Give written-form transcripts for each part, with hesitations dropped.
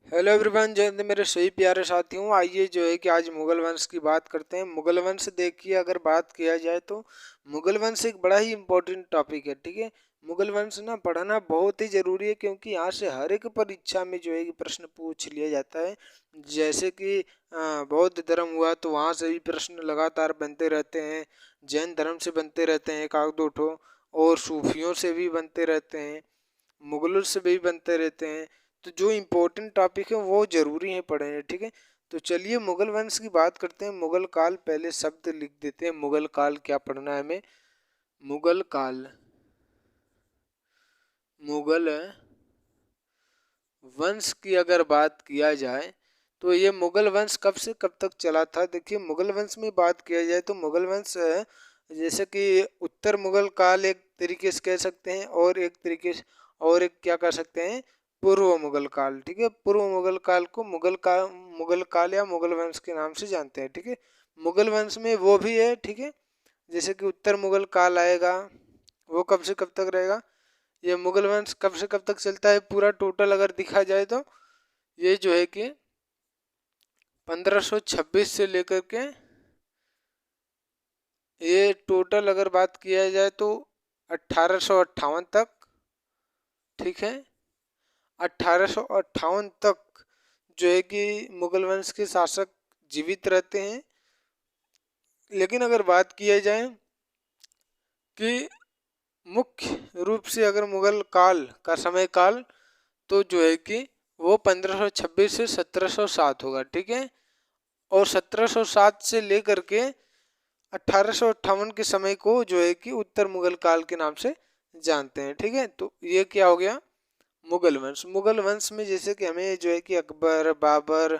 Hello everyone, जय हिंद मेरे सभी प्यारे साथियों। आइए जो है कि आज मुगल वंश की बात करते हैं। मुगल वंश देखिए, अगर बात किया जाए तो मुगल वंश एक बड़ा ही इम्पोर्टेंट टॉपिक है। ठीक है, मुगल वंश ना पढ़ना बहुत ही जरूरी है, क्योंकि यहाँ से हर एक परीक्षा में जो है कि प्रश्न पूछ लिया जाता है। जैसे कि बौद्ध धर्म हुआ तो वहाँ से भी प्रश्न लगातार बनते रहते हैं। जैन धर्म से बनते रहते हैं एक आध दो ठो, और सूफियों से भी बनते रहते हैं, मुगलों से भी बनते रहते हैं। तो जो इम्पोर्टेंट टॉपिक है वो जरूरी है पढ़ने। ठीक है, तो चलिए मुगल वंश की बात करते हैं। मुगल काल, पहले शब्द लिख देते हैं। मुगल काल क्या पढ़ना है हमें? मुगल काल, मुगल वंश की अगर बात किया जाए तो ये मुगल वंश कब से कब तक चला था। देखिए, मुगल वंश में बात किया जाए तो मुगल वंश जैसे कि उत्तर मुगल काल एक तरीके से कह सकते हैं, और एक तरीके से और एक क्या कह सकते हैं, पूर्व मुगल काल। ठीक है, पूर्व मुगल काल को मुगल काल या मुगल वंश के नाम से जानते हैं। ठीक है, मुगल वंश में वो भी है। ठीक है, जैसे कि उत्तर मुगल काल आएगा, वो कब से कब तक रहेगा। ये मुगल वंश कब से कब तक चलता है पूरा टोटल अगर देखा जाए तो ये जो है कि 1526 से लेकर के, ये टोटल अगर बात किया जाए तो 1858 तक। ठीक है, 1858 तक जो है कि मुगल वंश के शासक जीवित रहते हैं। लेकिन अगर बात किया जाए कि मुख्य रूप से अगर मुगल काल का समय काल, तो जो है कि वो 1526 से 1707 होगा। ठीक है, और 1707 से लेकर के 1858 के समय को जो है कि उत्तर मुगल काल के नाम से जानते हैं। ठीक है, तो ये क्या हो गया, मुगल वंश। मुगल वंश में जैसे कि हमें जो है कि अकबर, बाबर,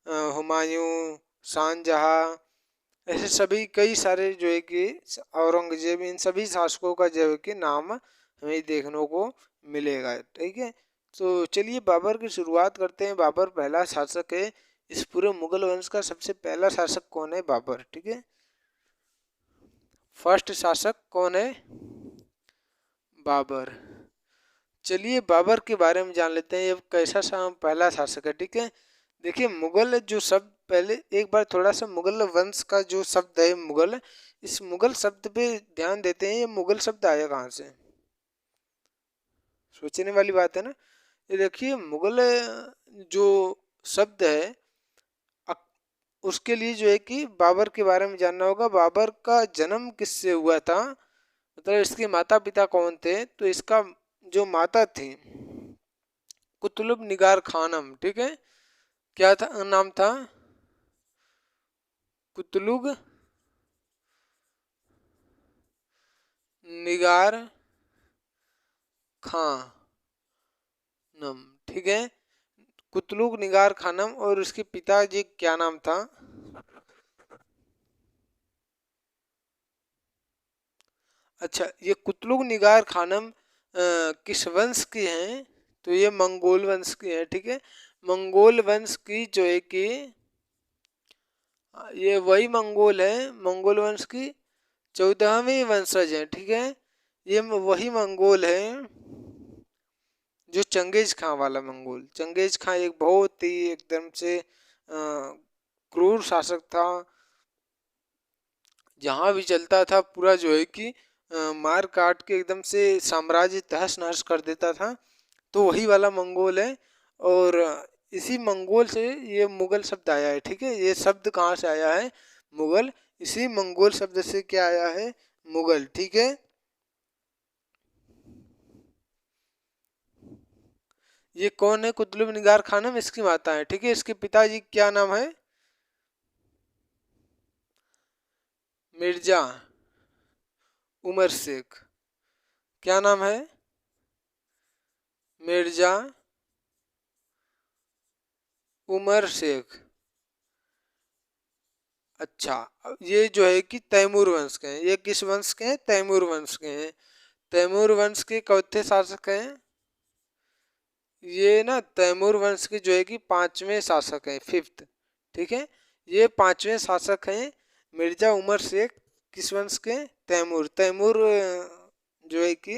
हुमायूं, शाहजहां, ऐसे सभी कई सारे जो है कि औरंगजेब, इन सभी शासकों का जो है कि नाम हमें देखने को मिलेगा। ठीक है, तो चलिए बाबर की शुरुआत करते हैं। बाबर पहला शासक है इस पूरे मुगल वंश का। सबसे पहला शासक कौन है? बाबर। ठीक है, फर्स्ट शासक कौन है? बाबर। चलिए बाबर के बारे में जान लेते हैं, ये कैसा सा पहला शासक है। ठीक है, देखिए मुगल जो शब्द, पहले एक बार थोड़ा सा मुगल वंश का जो शब्द है मुगल, इस मुगल शब्द पे ध्यान देते हैं। ये मुगल शब्द आया कहाँ से? सोचने वाली बात है ना। ये देखिए मुगल जो शब्द है, उसके लिए जो है कि बाबर के बारे में जानना होगा। बाबर का जन्म किससे हुआ था, मतलब इसके माता पिता कौन थे? तो इसका जो माता थी कुतुब निगार खानम। ठीक है, क्या था नाम था? कुतलुग निगार खानम। ठीक है, कुतलुग निगार खानम, और उसके पिताजी क्या नाम था? अच्छा, ये कुतलुग निगार खानम किस वंश के हैं? तो ये मंगोल वंश के हैं। ठीक है, मंगोल वंश की जो है कि ये वही मंगोल है, मंगोल वंश की 14वीं वंशज है। ठीक है, ये वही मंगोल है जो चंगेज खां वाला मंगोल। चंगेज खां एक बहुत ही एकदम से क्रूर शासक था। जहाँ भी चलता था पूरा जो है कि मार काट के एकदम से साम्राज्य तहस नहस कर देता था। तो वही वाला मंगोल है, और इसी मंगोल से ये मुगल शब्द आया है। ठीक है, ये शब्द कहाँ से आया है? मुगल। इसी मंगोल शब्द से क्या आया है? मुगल। ठीक है, ये कौन है? कुतुब निगार खानम इसकी माता है। ठीक है, इसके पिताजी क्या नाम है? मिर्जा उमर शेख। क्या नाम है? मिर्जा उमर शेख। अच्छा, ये जो है कि तैमूर वंश के हैं। ये किस वंश के हैं? तैमूर वंश के हैं। तैमूर वंश के चौथे शासक हैं ये ना। तैमूर वंश के जो है कि पांचवें शासक हैं, फिफ्थ। ठीक है, ये पांचवें शासक हैं मिर्जा उमर शेख। किस वंश के? तैमूर। तैमूर जो है कि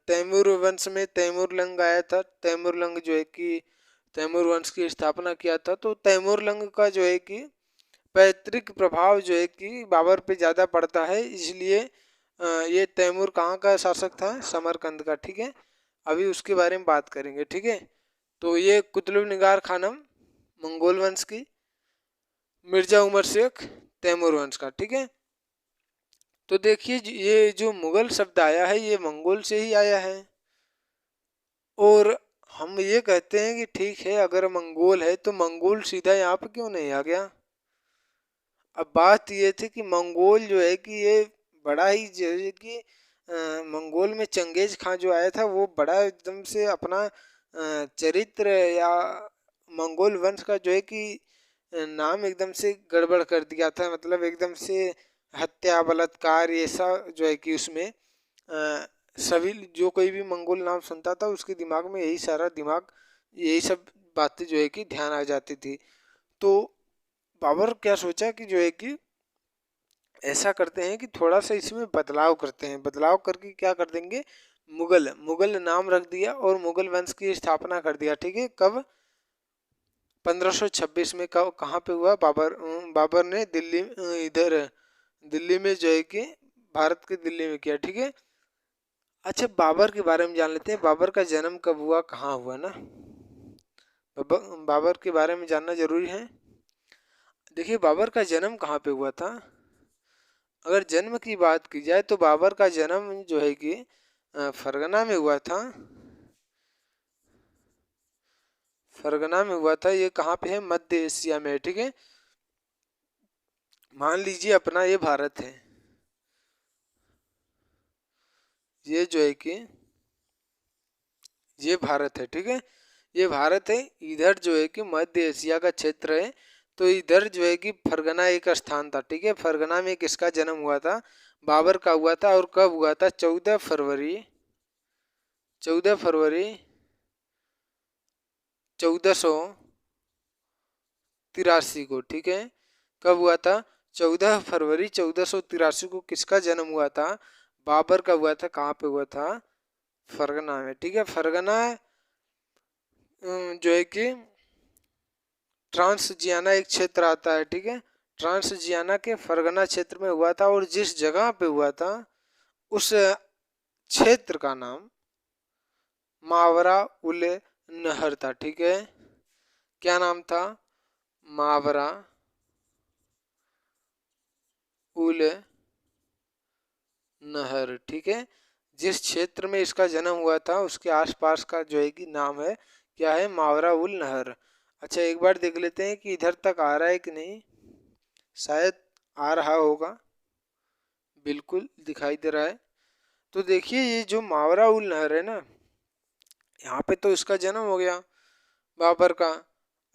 तैमूर वंश में तैमूर लंग आया था। तैमूर लंग जो है कि तैमूर वंश की स्थापना किया था। तो तैमूरलंग का जो है कि पैतृक प्रभाव जो है कि बाबर पे ज़्यादा पड़ता है, इसलिए ये तैमूर कहाँ का शासक था, समरकंद का। ठीक है, अभी उसके बारे में बात करेंगे। ठीक है, तो ये कुतुब निगार खानम मंगोल वंश की, मिर्जा उमर शेख तैमूर वंश का। ठीक है, तो देखिए ये जो मुगल शब्द आया है ये मंगोल से ही आया है, और हम ये कहते हैं कि ठीक है अगर मंगोल है तो मंगोल सीधा यहाँ पे क्यों नहीं आ गया। अब बात ये थी कि मंगोल जो है कि ये बड़ा ही जो है कि मंगोल में चंगेज खां जो आया था वो बड़ा एकदम से अपना चरित्र या मंगोल वंश का जो है कि नाम एकदम से गड़बड़ कर दिया था। मतलब एकदम से हत्या बलात्कार ये सब जो है कि उसमें सभी जो कोई भी मंगोल नाम सुनता था उसके दिमाग में यही सब बातें जो है कि ध्यान आ जाती थी। तो बाबर क्या सोचा कि जो है कि ऐसा करते हैं कि थोड़ा सा इसमें बदलाव करते हैं, बदलाव करके क्या कर देंगे, मुगल मुगल नाम रख दिया और मुगल वंश की स्थापना कर दिया। ठीक है, कब, 1526 में। कहाँ पे हुआ, बाबर ने दिल्ली, इधर दिल्ली में जो है कि भारत के दिल्ली में किया। ठीक है, अच्छा बाबर के बारे में जान लेते हैं, बाबर का जन्म कब हुआ, कहाँ हुआ ना। बाबर के बारे में जानना जरूरी है। देखिए बाबर का जन्म कहाँ पे हुआ था। अगर जन्म की बात की जाए तो बाबर का जन्म जो है कि फरगना में हुआ था। फरगना में हुआ था। ये कहाँ पे है, मध्य एशिया में। ठीक है, मान लीजिए अपना ये भारत है, ये जो है कि ये भारत है। ठीक है, ये भारत है, इधर जो है कि मध्य एशिया का क्षेत्र है। तो इधर जो है कि फरगना एक स्थान था। ठीक है, फरगना में किसका जन्म हुआ था, बाबर का हुआ था। और कब हुआ था, 14 फरवरी 1483 को। ठीक है, कब हुआ था, 14 फरवरी 1483 को किसका जन्म हुआ था, बाबर का हुआ था। कहाँ पे हुआ था, फरगना में। ठीक है, फरगना जो है कि ट्रांसजियाना एक क्षेत्र आता है। ठीक है, ट्रांसजियाना के फरगना क्षेत्र में हुआ था। और जिस जगह पे हुआ था उस क्षेत्र का नाम मावरा उल नहर था। ठीक है, क्या नाम था, मावरा उल नहर। ठीक है, जिस क्षेत्र में इसका जन्म हुआ था उसके आसपास का जो है कि नाम है, क्या है, मावरा उल नहर। अच्छा एक बार देख लेते हैं कि इधर तक आ रहा है कि नहीं, शायद आ रहा होगा, बिल्कुल दिखाई दे रहा है। तो देखिए ये जो मावरा उल नहर है ना, यहाँ पे तो इसका जन्म हो गया बाबर का।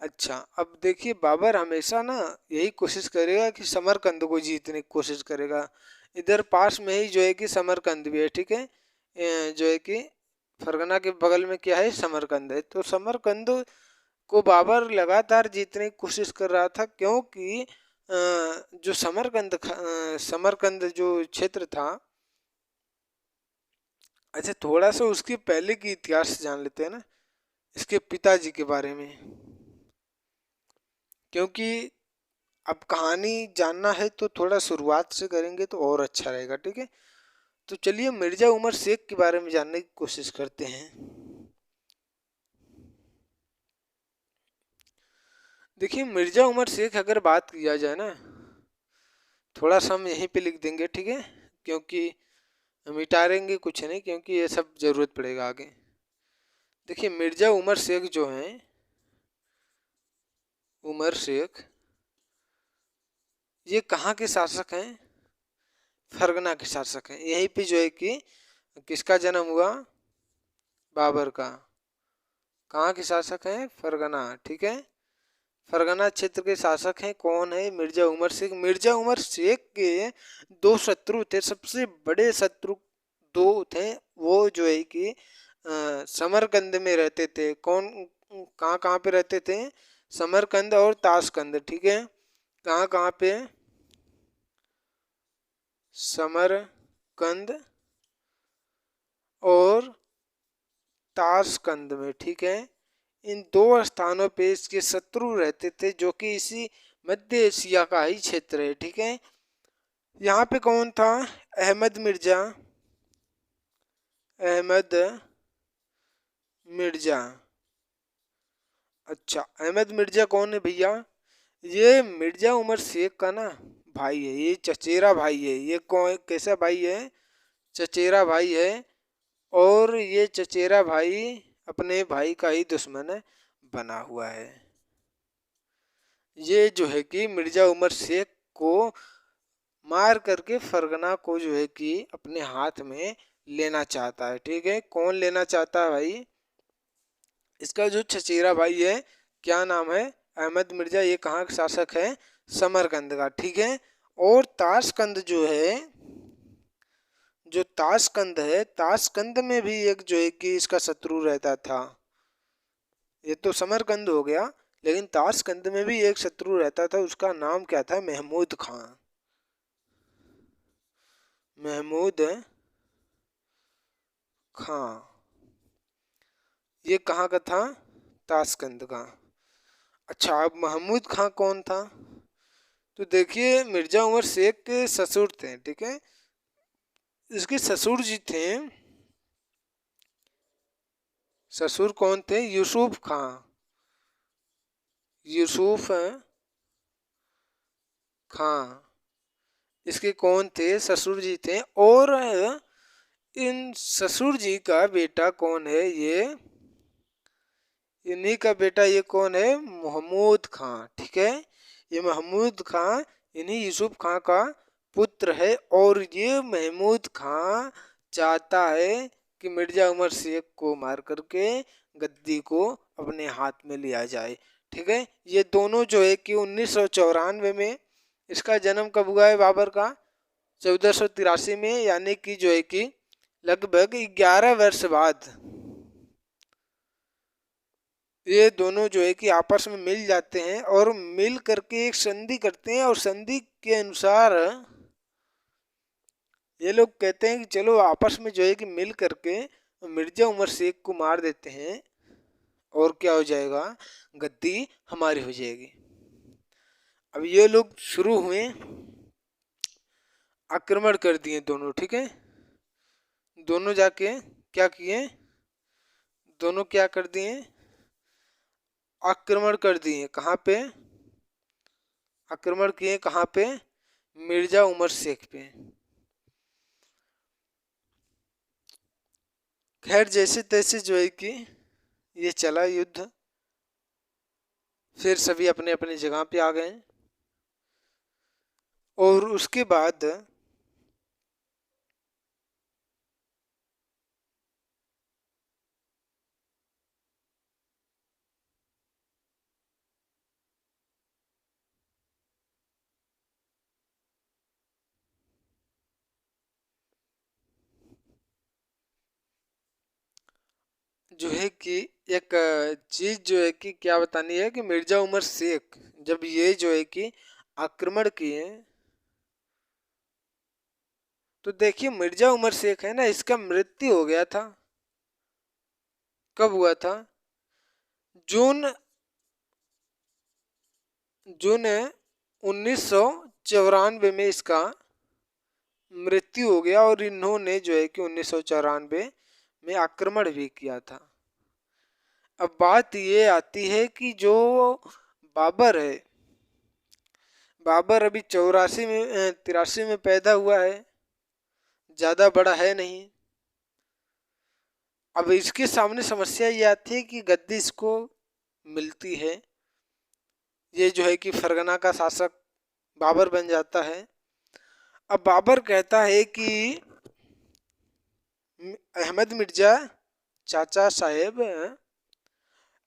अच्छा अब देखिए बाबर हमेशा ना यही कोशिश करेगा कि समरकंद को जीतने की कोशिश करेगा। इधर पास में ही जो है कि समरकंद भी है। ठीक है, जो है कि फरगना के बगल में क्या है, समरकंद है। तो समरकंद को बाबर लगातार जीतने की कोशिश कर रहा था, क्योंकि जो समरकंद जो क्षेत्र था। अच्छा थोड़ा सा उसके पहले की इतिहास जान लेते हैं ना, इसके पिताजी के बारे में, क्योंकि अब कहानी जानना है तो थोड़ा शुरुआत से करेंगे तो और अच्छा रहेगा। ठीक है, तो चलिए मिर्जा उमर शेख के बारे में जानने की कोशिश करते हैं। देखिए मिर्जा उमर शेख अगर बात किया जाए ना, थोड़ा सा हम यहीं पे लिख देंगे। ठीक है, क्योंकि मिटाएंगे कुछ नहीं, क्योंकि ये सब जरूरत पड़ेगा आगे। देखिए मिर्जा उमर शेख जो हैं, उमर शेख ये कहाँ के शासक हैं, फरगना के शासक हैं। यहीं पे जो है कि किसका जन्म हुआ, बाबर का। कहाँ के शासक हैं, फरगना। ठीक है, फरगना क्षेत्र के शासक हैं कौन है, मिर्जा उमर शेख। मिर्जा उमर शेख के दो शत्रु थे, सबसे बड़े शत्रु दो थे। वो जो है कि समरकंद में रहते थे। कौन, कहाँ कहाँ पे रहते थे, समरकंद और ताशकंद। ठीक है, कहाँ कहाँ पे, समरकंद और ताशकंद में। ठीक है, इन दो स्थानों पे इसके शत्रु रहते थे, जो कि इसी मध्य एशिया का ही क्षेत्र है। ठीक है, यहाँ पे कौन था? अहमद मिर्जा। अहमद मिर्जा। अच्छा, अहमद मिर्जा कौन है भैया? ये मिर्जा उमर शेख का ना भाई है, ये चचेरा भाई है। ये कौन, कैसा भाई है? चचेरा भाई है। और ये चचेरा भाई अपने भाई का ही दुश्मन है बना हुआ है। ये जो है कि मिर्जा उमर शेख को मार करके फरगना को जो है कि अपने हाथ में लेना चाहता है। ठीक है, कौन लेना चाहता है भाई? इसका जो चचेरा भाई है, क्या नाम है? अहमद मिर्जा। ये कहाँ का शासक है? समरकंद का। ठीक है, और ताशकंद जो है, जो ताशकंद है, ताशकंद में भी एक जो है कि इसका शत्रु रहता था। ये तो समरकंद हो गया, लेकिन ताशकंद में भी एक शत्रु रहता था। उसका नाम क्या था? महमूद खां। महमूद खां। ये कहाँ का था? ताशकंद का। अच्छा, अब महमूद खां कौन था? तो देखिए, मिर्जा उमर शेख के ससुर थे। ठीक है, इसके ससुर जी थे, ससुर कौन थे? यूसुफ खां। यूसुफ खां इसके कौन थे? ससुर जी थे। और इन ससुर जी का बेटा कौन है? ये इन्हीं का बेटा ये कौन है? महमूद खां। ठीक है, ये महमूद खां इन्हीं यूसुफ खां का पुत्र है। और ये महमूद खां चाहता है कि मिर्जा उमर शेख को मार करके गद्दी को अपने हाथ में लिया जाए। ठीक है, ये दोनों जो है कि 1994 में, इसका जन्म कब हुआ है बाबर का? 1483 में, यानी कि जो है कि लगभग 11 वर्ष बाद ये दोनों जो है कि आपस में मिल जाते हैं और मिल करके एक संधि करते हैं। और संधि के अनुसार ये लोग कहते हैं कि चलो आपस में जो है कि मिल करके मिर्जा उमर शेख को मार देते हैं, और क्या हो जाएगा? गद्दी हमारी हो जाएगी। अब ये लोग शुरू हुए, आक्रमण कर दिए दोनों। ठीक है, दोनों जाके क्या किए? दोनों क्या कर दिए? आक्रमण कर दिए। कहाँ पे आक्रमण किए? कहाँ पे? मिर्जा उमर शेख पे। खैर, जैसे तैसे जो है कि ये चला युद्ध, फिर सभी अपने अपने जगह पे आ गए। और उसके बाद जो है कि एक चीज जो है कि क्या बतानी है कि मिर्जा उमर शेख जब ये जो है कि आक्रमण किए, तो देखिए मिर्जा उमर शेख है ना, इसका मृत्यु हो गया था। कब हुआ था? जून जून 1994 में इसका मृत्यु हो गया। और इन्होंने जो है कि 1994 में आक्रमण भी किया था। अब बात ये आती है कि जो बाबर है, बाबर अभी 84 में 83 में पैदा हुआ है, ज्यादा बड़ा है नहीं। अब इसके सामने समस्या ये आती है कि गद्दी इसको मिलती है, ये जो है कि फरगना का शासक बाबर बन जाता है। अब बाबर कहता है कि अहमद मिर्जा चाचा साहेब,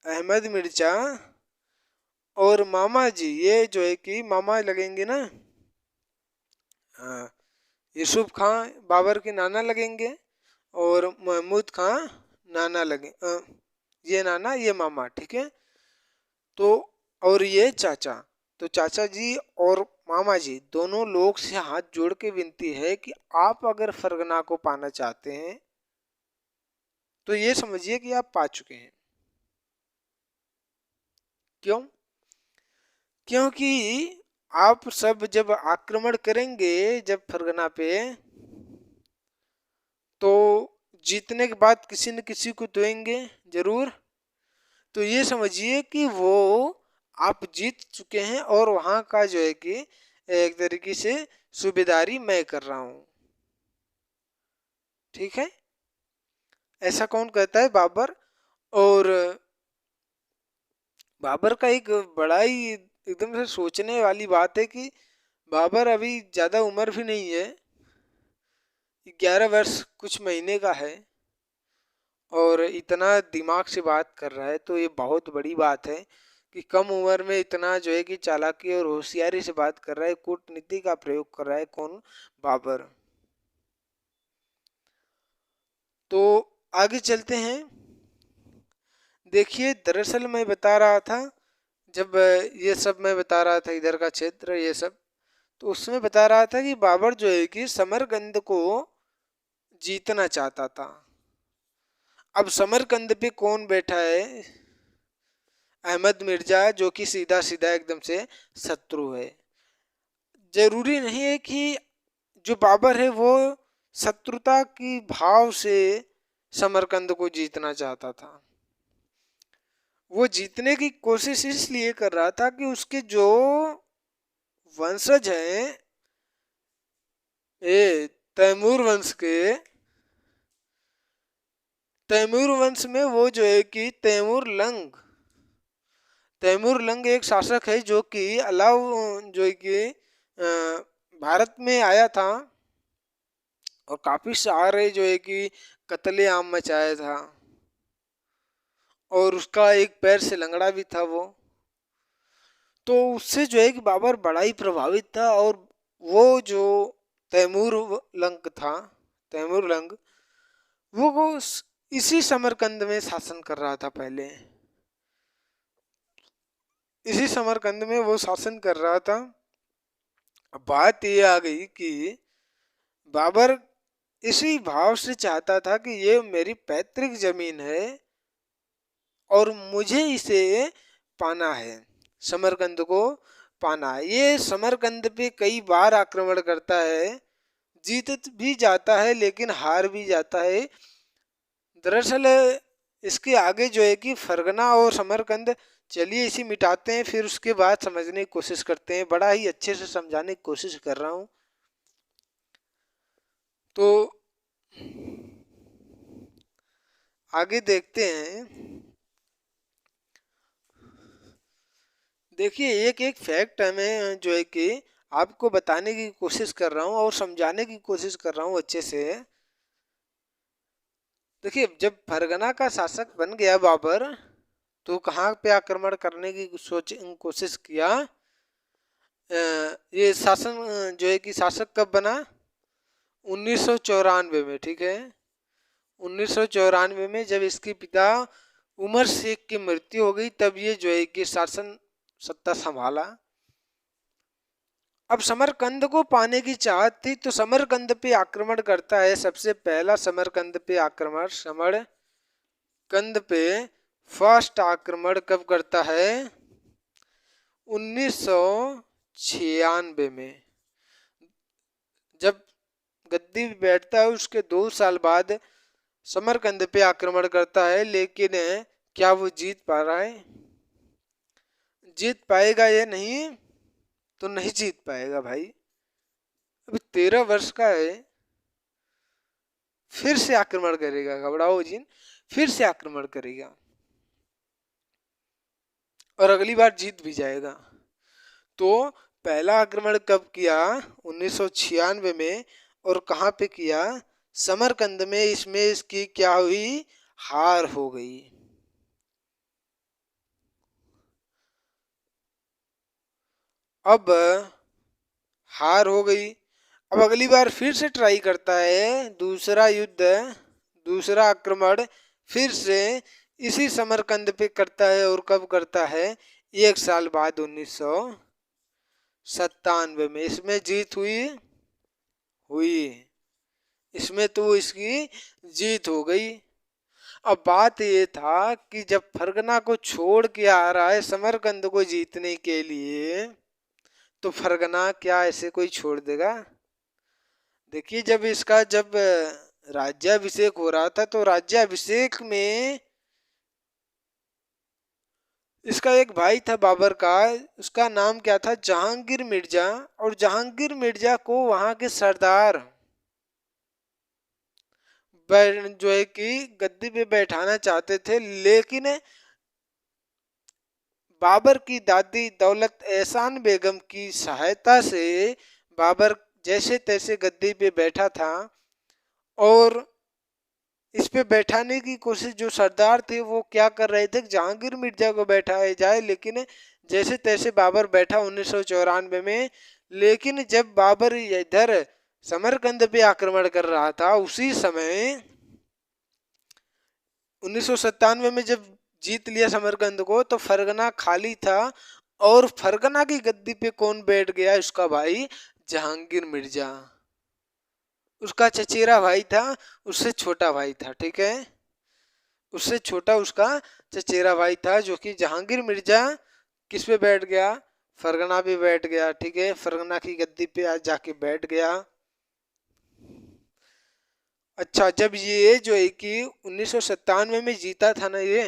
अहमद मिर्जा और मामा जी, ये जो है कि मामा लगेंगे ना, हाँ, यूसुफ खां बाबर के नाना लगेंगे और महमूद खां नाना लगे, ये नाना ये मामा। ठीक है, तो और ये चाचा। तो चाचा जी और मामा जी दोनों लोग से हाथ जोड़ के विनती है कि आप अगर फरगना को पाना चाहते हैं तो ये समझिए कि आप पा चुके हैं। क्यों? क्योंकि आप सब जब आक्रमण करेंगे जब फरगना पे, तो जीतने के बाद किसी न किसी को देंगे जरूर। तो ये समझिए कि वो आप जीत चुके हैं और वहां का जो है कि एक तरीके से सूबेदारी मैं कर रहा हूं। ठीक है, ऐसा कौन कहता है? बाबर। और बाबर का एक बड़ा ही एकदम से सोचने वाली बात है कि बाबर अभी ज्यादा उम्र भी नहीं है, 11 वर्ष कुछ महीने का है, और इतना दिमाग से बात कर रहा है। तो ये बहुत बड़ी बात है कि कम उम्र में इतना जो है कि चालाकी और होशियारी से बात कर रहा है, कूटनीति का प्रयोग कर रहा है। कौन? बाबर। तो आगे चलते हैं। देखिए, दरअसल मैं बता रहा था, जब ये सब मैं बता रहा था इधर का क्षेत्र ये सब, तो उसमें बता रहा था कि बाबर जो है कि समरकंद को जीतना चाहता था। अब समरकंद पे कौन बैठा है? अहमद मिर्जा, जो कि सीधा सीधा एकदम से शत्रु है। जरूरी नहीं है कि जो बाबर है वो शत्रुता की भाव से समरकंद को जीतना चाहता था। वो जीतने की कोशिश इसलिए कर रहा था कि उसके जो वंशज हैं, ये तैमूर वंश के, तैमूर वंश में वो जो है कि तैमूर लंग एक शासक है जो कि अलाव जो है कि भारत में आया था और काफी सारे जो है कि कत्लेआम मचाया था, और उसका एक पैर से लंगड़ा भी था वो। तो उससे जो है कि बाबर बड़ा ही प्रभावित था। और वो जो तैमूर लंग था, तैमूर लंग, वो इसी समरकंद में शासन कर रहा था पहले। इसी समरकंद में वो शासन कर रहा था। अब बात ये आ गई कि बाबर इसी भाव से चाहता था कि ये मेरी पैतृक जमीन है और मुझे इसे पाना है, समरकंद को पाना है। ये समरकंद पे कई बार आक्रमण करता है, जीत भी जाता है लेकिन हार भी जाता है। दरअसल इसके आगे जो है कि फरगना और समरकंद, चलिए इसे मिटाते हैं, फिर उसके बाद समझने की कोशिश करते हैं। बड़ा ही अच्छे से समझाने की कोशिश कर रहा हूँ। तो आगे देखते हैं। देखिए, एक एक फैक्ट हमें जो है कि आपको बताने की कोशिश कर रहा हूँ और समझाने की कोशिश कर रहा हूँ अच्छे से। देखिए, जब फरगना का शासक बन गया बाबर, तो कहाँ पे आक्रमण करने की कोशिश किया? ये शासन जो है कि शासक कब बना? 1994 में। ठीक है, 1994 में जब इसके पिता उमर शेख की मृत्यु हो गई, तब ये जो है कि शासन सत्ता संभाला। अब समरकंद को पाने की चाहत थी, तो समरकंद पे आक्रमण करता है। सबसे पहला समरकंद पे आक्रमण, समरकंद पे फर्स्ट आक्रमण कब करता है? 1996 में। जब गद्दी पे बैठता है उसके 2 साल बाद समरकंद पे आक्रमण करता है। लेकिन क्या वो जीत पा रहा है? जीत पाएगा या नहीं? तो नहीं जीत पाएगा भाई। अभी 13 वर्ष का है, फिर से आक्रमण करेगा, घबराओ जिन, फिर से आक्रमण करेगा और अगली बार जीत भी जाएगा। तो पहला आक्रमण कब किया? 1996 में। और कहाँ पे किया? समरकंद में। इसमें इसकी क्या हुई? हार हो गई। अब हार हो गई। अब अगली बार फिर से ट्राई करता है, दूसरा युद्ध, दूसरा आक्रमण फिर से इसी समरकंद पे करता है। और कब करता है? 1 साल बाद, 1997 में। इसमें जीत हुई? हुई। इसमें तो इसकी जीत हो गई। अब बात ये था कि जब फरगना को छोड़ के आ रहा है समरकंद को जीतने के लिए, तो फरगना क्या ऐसे कोई छोड़ देगा? देखिए, जब राज्याभिषेक हो रहा था, तो राज्याभिषेक में इसका एक भाई था बाबर का, उसका नाम क्या था? जहांगीर मिर्जा। और जहांगीर मिर्जा को वहां के सरदार जो है कि गद्दी पे बैठाना चाहते थे, लेकिन बाबर की दादी दौलत एहसान बेगम की सहायता से बाबर जैसे तैसे गद्दी पे बैठा था। और इस पे बैठाने की कोशिश जो सरदार थे वो क्या कर रहे थे, जहांगीर मिर्जा को बैठाया जाए, लेकिन जैसे तैसे बाबर बैठा 1994 में। लेकिन जब बाबर इधर समरकंद पे आक्रमण कर रहा था, उसी समय 1997 में जब जीत लिया समरकंद को, तो फरगना खाली था। और फरगना की गद्दी पे कौन बैठ गया? उसका भाई जहांगीर मिर्जा। उसका चचेरा भाई था, उससे छोटा भाई था, ठीक है, उससे छोटा उसका चचेरा भाई था, जो कि जहांगीर मिर्जा किस पे बैठ गया? फरगना पे बैठ गया, ठीक है, फरगना की गद्दी पे आज जाके बैठ गया। अच्छा, जब ये जो है कि 1997 में जीता था ना ये,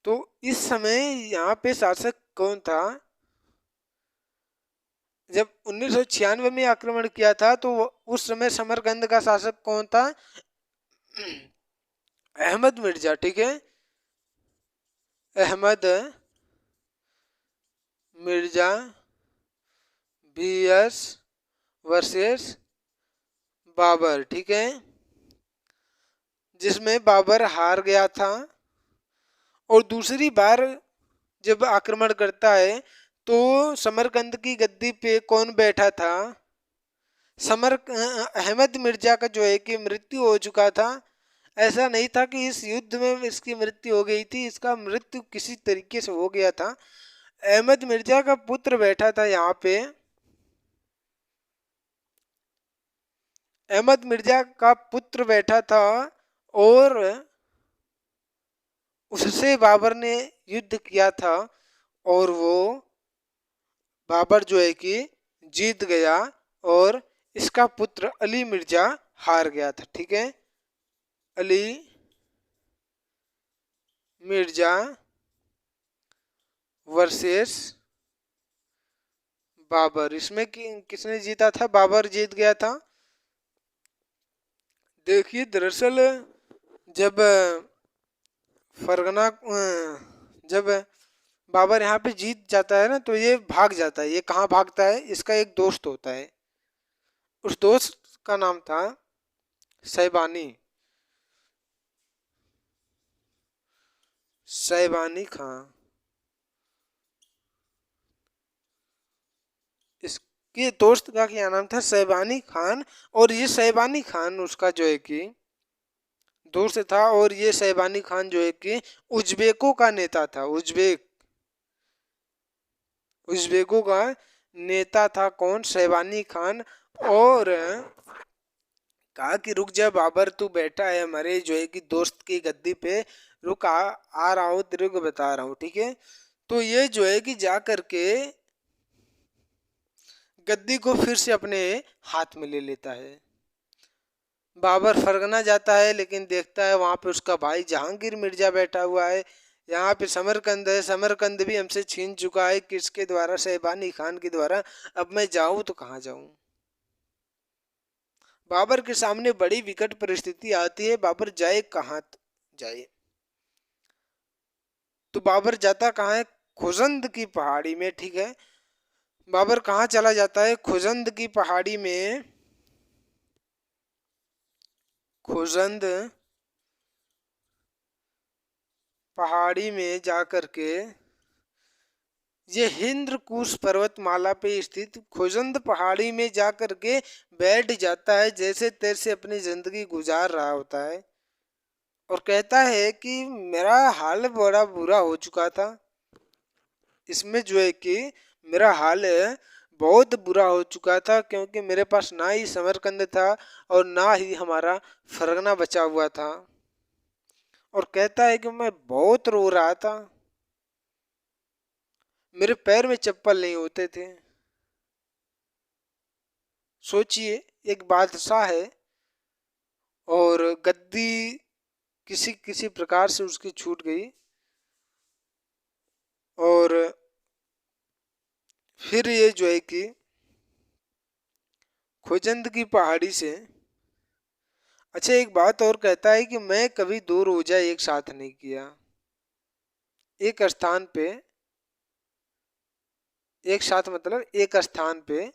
तो इस समय यहाँ पे शासक कौन था? जब 1996 में आक्रमण किया था, तो उस समय समरकंद का शासक कौन था? अहमद मिर्जा, ठीक है, अहमद मिर्जा VS वर्सेस बाबर, ठीक है, जिसमें बाबर हार गया था। और दूसरी बार जब आक्रमण करता है, तो समरकंद की गद्दी पे कौन बैठा था? अहमद मिर्जा का जो है कि मृत्यु हो चुका था। ऐसा नहीं था कि इस युद्ध में इसकी मृत्यु हो गई थी, इसका मृत्यु किसी तरीके से हो गया था। अहमद मिर्जा का पुत्र बैठा था यहाँ पे। अहमद मिर्जा का पुत्र बैठा था, और उससे बाबर ने युद्ध किया था, और वो बाबर जो है कि जीत गया, और इसका पुत्र अली मिर्जा हार गया था, ठीक है, अली मिर्जा वर्सेस बाबर। इसमें किसने जीता था? बाबर जीत गया था। देखिए, दरअसल जब फरगना जब बाबर यहाँ पे जीत जाता है ना, तो ये भाग जाता है। ये कहाँ भागता है? इसका एक दोस्त होता है, उस दोस्त का नाम था सैबानी, सैबानी खां। इसके दोस्त का क्या नाम था? सैबानी खान। और ये सैबानी खान उसका जो है कि दोस्त था, और ये सैबानी खान जो है कि उज्बेकों का नेता था। उज्बेकों का नेता था कौन? सैबानी खान। और कहा कि रुक जा बाबर, तू बैठा है हमारे जो है कि दोस्त की गद्दी पे, रुक, आ रहा हूँ तेरे को बता रहा हूँ, ठीक है। तो ये जो है कि जा करके गद्दी को फिर से अपने हाथ में ले लेता है। बाबर फरगना जाता है, लेकिन देखता है वहां पे उसका भाई जहांगीर मिर्जा बैठा हुआ है। यहाँ पे समरकंद है, समरकंद भी हमसे छीन चुका है, किसके द्वारा? सैबानी खान के द्वारा। अब मैं जाऊं तो कहाँ जाऊं? बाबर के सामने बड़ी विकट परिस्थिति आती है, बाबर जाए कहाँ जाए? तो बाबर जाता कहाँ है? खुजंद की पहाड़ी में, ठीक है। बाबर कहाँ चला जाता है? खुजंद की पहाड़ी में। खुजंद पहाड़ी में जाकर के ये हिंद्रकूश पर्वतमाला पे स्थित खुजंद पहाड़ी में जाकर के बैठ जाता है, जैसे तैसे अपनी जिंदगी गुजार रहा होता है। और कहता है कि मेरा हाल बड़ा बुरा हो चुका था। इसमें जो है कि मेरा हाल बहुत बुरा हो चुका था, क्योंकि मेरे पास ना ही समरकंद था और ना ही हमारा फरगना बचा हुआ था। और कहता है कि मैं बहुत रो रहा था, मेरे पैर में चप्पल नहीं होते थे। सोचिए, एक बादशाह है और गद्दी किसी किसी प्रकार से उसकी छूट गई, और फिर ये जो है कि खोजंद की पहाड़ी से, अच्छा एक बात और कहता है कि मैं कभी दो रोजा एक साथ नहीं किया। एक स्थान पे, एक साथ मतलब एक स्थान पे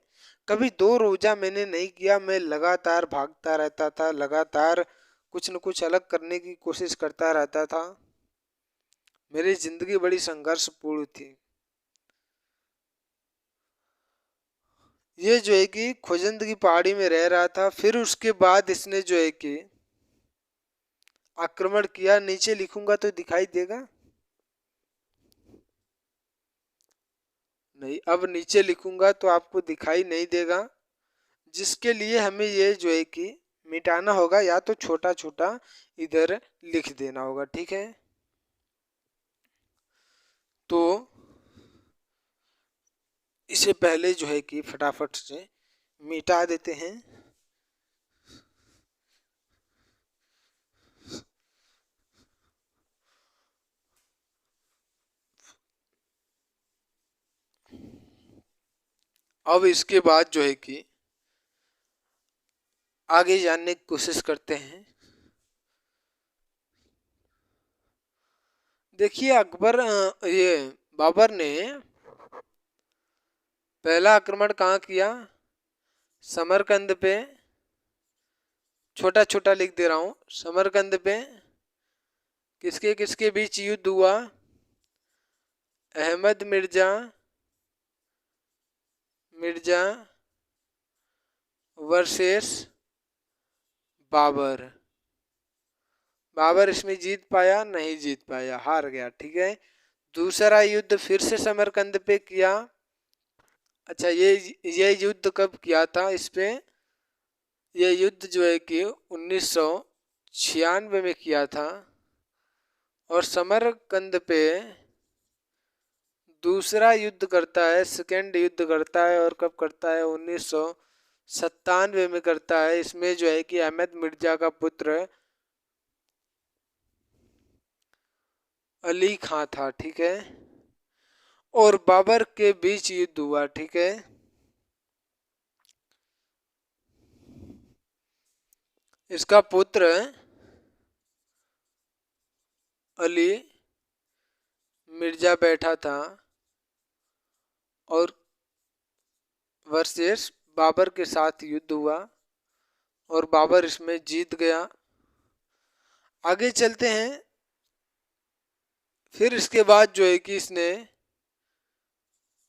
कभी दो रोजा मैंने नहीं किया। मैं लगातार भागता रहता था, लगातार कुछ न कुछ अलग करने की कोशिश करता रहता था। मेरी जिंदगी बड़ी संघर्षपूर्ण थी। ये जो है कि खोजंद की पहाड़ी में रह रहा था। फिर उसके बाद इसने जो है कि आक्रमण किया। नीचे लिखूंगा तो दिखाई देगा? नहीं, अब नीचे लिखूंगा तो आपको दिखाई नहीं देगा, जिसके लिए हमें ये जो है कि मिटाना होगा, या तो छोटा छोटा इधर लिख देना होगा। ठीक है, तो इसे पहले जो है कि फटाफट से मिटा देते हैं। अब इसके बाद जो है कि आगे जानने की कोशिश करते हैं। देखिए अकबर, ये बाबर ने पहला आक्रमण कहाँ किया? समरकंद पे। छोटा छोटा लिख दे रहा हूँ, समरकंद पे। किसके किसके बीच युद्ध हुआ? अहमद मिर्जा, मिर्जा वर्सेस बाबर। बाबर इसमें जीत पाया? नहीं जीत पाया, हार गया। ठीक है, दूसरा युद्ध फिर से समरकंद पे किया। अच्छा, ये युद्ध कब किया था इस पे? ये युद्ध जो है कि 1996 में किया था। और समरकंद पे दूसरा युद्ध करता है, सेकेंड युद्ध करता है। और कब करता है? 1997 में करता है। इसमें जो है कि अहमद मिर्जा का पुत्र अली खां था। ठीक है, और बाबर के बीच युद्ध हुआ। ठीक है, इसका पुत्र अली मिर्जा बैठा था और वर्सेस बाबर के साथ युद्ध हुआ, और बाबर इसमें जीत गया। आगे चलते हैं। फिर इसके बाद जो है कि इसने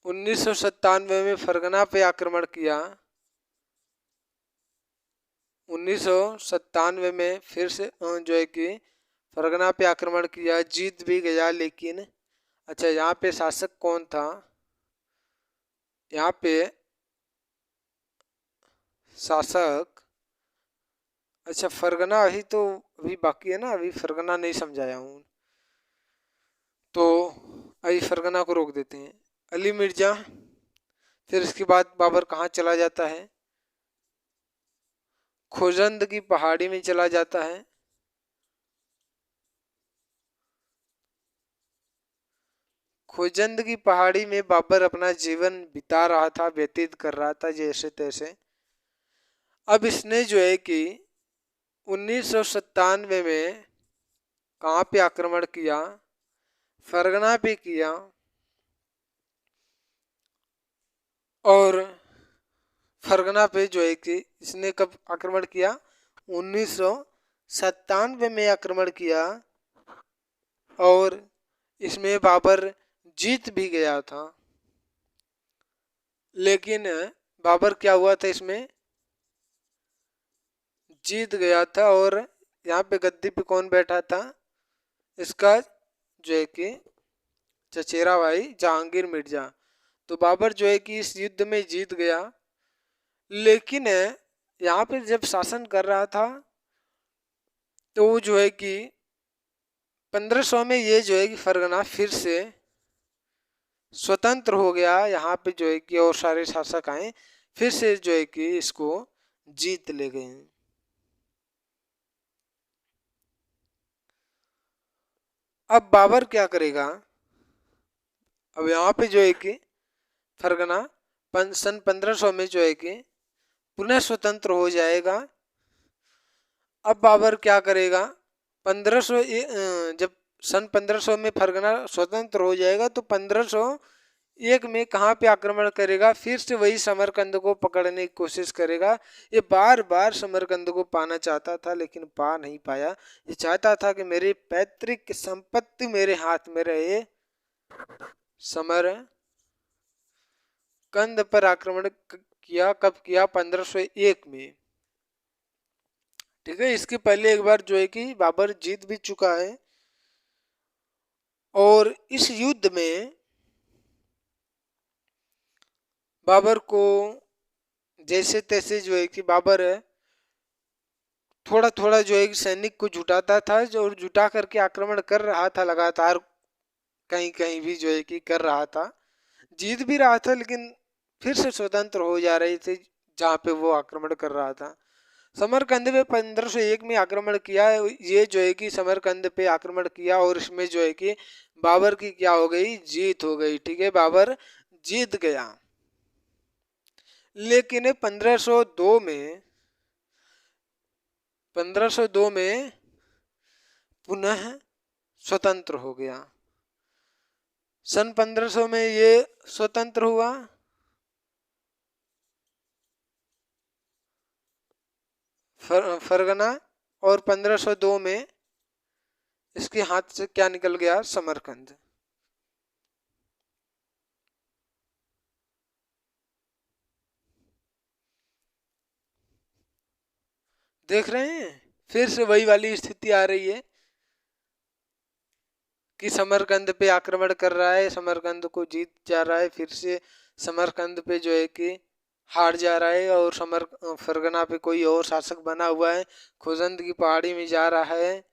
1997 में फरगना पे आक्रमण किया। 1997 में फिर से जो है कि फरगना पे आक्रमण किया, जीत भी गया। लेकिन अच्छा, यहाँ पे शासक कौन था? यहाँ पे शासक, अच्छा फरगना अभी तो अभी बाकी है ना, अभी फरगना नहीं समझाया हूँ, तो अभी फरगना को रोक देते हैं। अली मिर्जा। फिर इसके बाद बाबर कहाँ चला जाता है? खोजंद की पहाड़ी में चला जाता है। खोजंद की पहाड़ी में बाबर अपना जीवन बिता रहा था, व्यतीत कर रहा था जैसे तैसे। अब इसने जो है कि 1997 में कहाँ पे आक्रमण किया? फरगना पे किया। और फरगना पे जो है कि इसने कब आक्रमण किया? 1997 में आक्रमण किया, और इसमें बाबर जीत भी गया था। लेकिन बाबर क्या हुआ था? इसमें जीत गया था। और यहाँ पे गद्दी पे कौन बैठा था? इसका जो है कि चचेरा भाई जहांगीर मिर्जा। तो बाबर जो है कि इस युद्ध में जीत गया। लेकिन यहाँ पे जब शासन कर रहा था तो वो जो है कि 1500 में ये जो है कि फरगना फिर से स्वतंत्र हो गया। यहाँ पे जो है कि और सारे शासक आए, फिर से जो है कि इसको जीत ले गए। अब बाबर क्या करेगा? अब यहाँ पे जो है कि फरगना सन 1500 में जो है कि पुनः स्वतंत्र हो जाएगा। अब बाबर क्या करेगा? 1500 जब सन 1500 में फरगना स्वतंत्र हो जाएगा तो 1501 में कहाँ पे आक्रमण करेगा? फिर से वही समरकंद को पकड़ने की कोशिश करेगा। ये बार बार समरकंद को पाना चाहता था लेकिन पा नहीं पाया। ये चाहता था कि मेरी पैतृक संपत्ति मेरे हाथ में रहे। समरकंद पर आक्रमण किया, कब किया? 1501 में। ठीक है, इसके पहले एक बार जो है कि बाबर जीत भी चुका है। और इस युद्ध में बाबर को जैसे तैसे जो है कि बाबर थोड़ा थोड़ा जो है कि सैनिक को जुटाता था, जो जुटा करके आक्रमण कर रहा था लगातार, कहीं कहीं भी जो है कि कर रहा था, जीत भी रहा था लेकिन फिर से स्वतंत्र हो जा रहे थे जहाँ पे वो आक्रमण कर रहा था। समरकंद पे 1501 में आक्रमण किया। ये जो है कि समरकंद पे आक्रमण किया और इसमें जो है कि बाबर की क्या हो गई? जीत हो गई। ठीक है, बाबर जीत गया। लेकिन 1502 में पुनः स्वतंत्र हो गया। सन 1500 में ये स्वतंत्र हुआ। फरगना, और 1502 में इसके हाथ से क्या निकल गया? समरकंद। देख रहे हैं, फिर से वही वाली स्थिति आ रही है कि समरकंद पे आक्रमण कर रहा है, समरकंद को जीत जा रहा है, फिर से समरकंद पे जो है कि हार जा रहा है और फरगना पे कोई और शासक बना हुआ है, खुजंद की पहाड़ी में जा रहा है,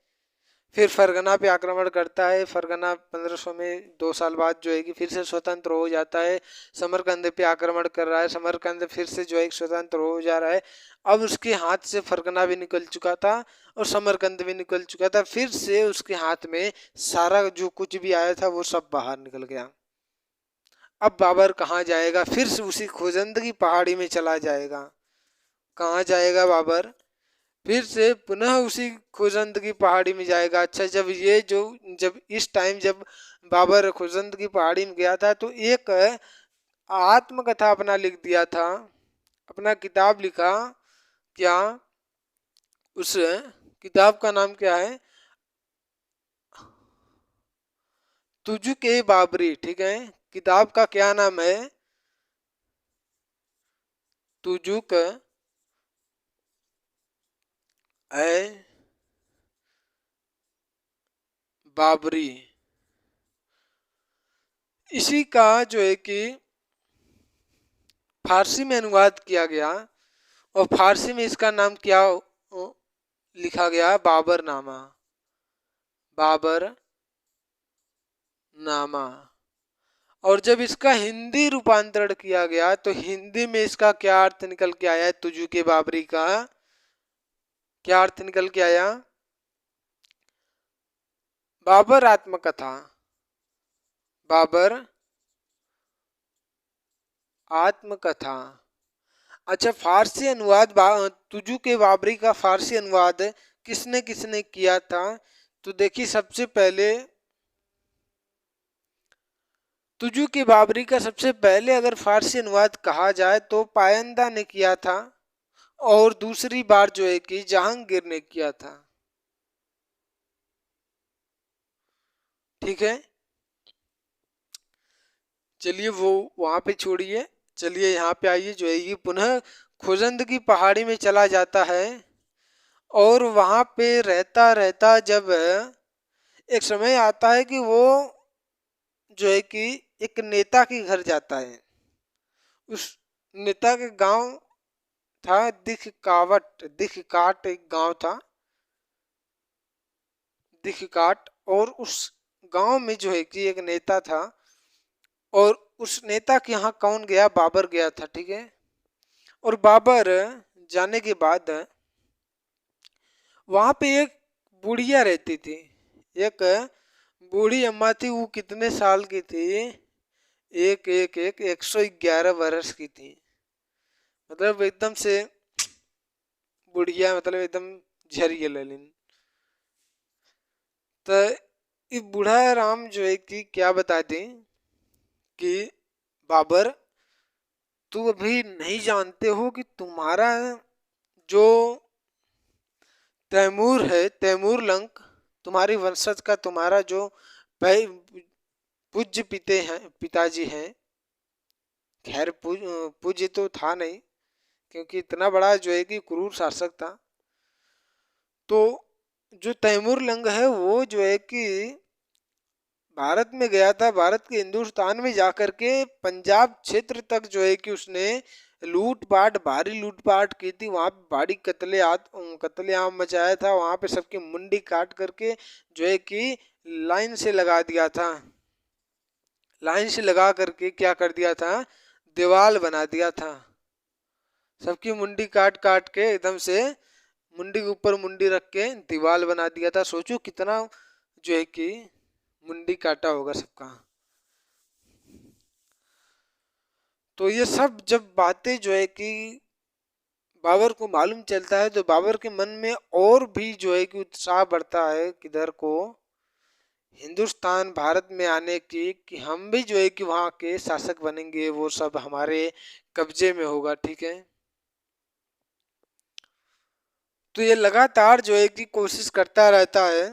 फिर फरगना पे आक्रमण करता है। फरगना 1500 में 2 साल बाद जो है कि फिर से स्वतंत्र हो जाता है, समरकंद पे आक्रमण कर रहा है, समरकंद फिर से जो है स्वतंत्र हो जा रहा है। अब उसके हाथ से फरगना भी निकल चुका था और समरकंद भी निकल चुका था। फिर से उसके हाथ में सारा जो कुछ भी आया था वो सब बाहर निकल गया। अब बाबर कहाँ जाएगा? फिर से उसी खोजंद की पहाड़ी में चला जाएगा। कहाँ जाएगा बाबर? फिर से पुनः उसी खुजंद की पहाड़ी में जाएगा। अच्छा, जब इस टाइम जब बाबर खुजंद की पहाड़ी में गया था तो एक आत्मकथा अपना लिख दिया था, अपना किताब लिखा। क्या? उस किताब का नाम क्या है? तुजुक बाबरी। ठीक है, किताब का क्या नाम है? तुजुक बाबरी। इसी का जो है कि फारसी में अनुवाद किया गया और फारसी में इसका नाम क्या लिखा गया? बाबर नामा। बाबर नामा। और जब इसका हिंदी रूपांतरण किया गया तो हिंदी में इसका क्या अर्थ निकल के आया? तुजुक बाबरी का क्या अर्थ निकल के आया? बाबर आत्मकथा। बाबर आत्मकथा। अच्छा, फारसी अनुवाद तुजुक बाबरी का फारसी अनुवाद किसने किसने किया था? तो देखिए, सबसे पहले तुजुक बाबरी का सबसे पहले अगर फारसी अनुवाद कहा जाए तो पायंदा ने किया था और दूसरी बार जो है कि जहांगीर ने किया था। ठीक है, चलिए वो वहां पे छोड़िए, चलिए यहाँ पे आइए। जो है ये पुनः खुजंद की पहाड़ी में चला जाता है और वहां पे रहता रहता जब एक समय आता है कि वो जो है कि एक नेता के घर जाता है। उस नेता के गांव था दिखकाट एक गांव था, दिखकाट। और उस गांव में जो है कि एक नेता था, और उस नेता के यहाँ कौन गया? बाबर गया था, ठीक है। और बाबर जाने के बाद वहां पे एक बुढ़िया रहती थी, एक बूढ़ी अम्मा थी। वो कितने साल की थी? एक एक एक 111 वर्ष की थी। मतलब एकदम से बुढ़िया, मतलब एकदम झरिया ललिन। तो ये बूढ़ा राम जो है कि क्या बताते कि बाबर, तू अभी नहीं जानते हो कि तुम्हारा जो तैमूर है, तैमूर लंक, तुम्हारी वंशज का तुम्हारा जो पूज्य पिताजी हैं। खैर पूज्य तो था नहीं, क्योंकि इतना बड़ा जो है कि क्रूर शासक था। तो जो तैमूर लंग है वो जो है कि भारत में गया था, भारत के हिंदुस्तान में जाकर के पंजाब क्षेत्र तक जो है कि उसने लूटपाट, भारी लूटपाट की थी। वहां पे भारी कत्लेआम मचाया था। वहां पे सबकी मुंडी काट करके जो है कि लाइन से लगा दिया था। लाइन से लगा करके क्या कर दिया था? दीवाल बना दिया था। सबकी मुंडी काट काट के एकदम से मुंडी के ऊपर मुंडी रख के दीवाल बना दिया था। सोचो कितना जो है कि मुंडी काटा होगा सबका। तो ये सब जब बातें जो है कि बाबर को मालूम चलता है, तो बाबर के मन में और भी जो है कि उत्साह बढ़ता है किधर को? हिंदुस्तान, भारत में आने की, कि हम भी जो है कि वहाँ के शासक बनेंगे, वो सब हमारे कब्जे में होगा, ठीक है। तो ये लगातार जो है कि कोशिश करता रहता है।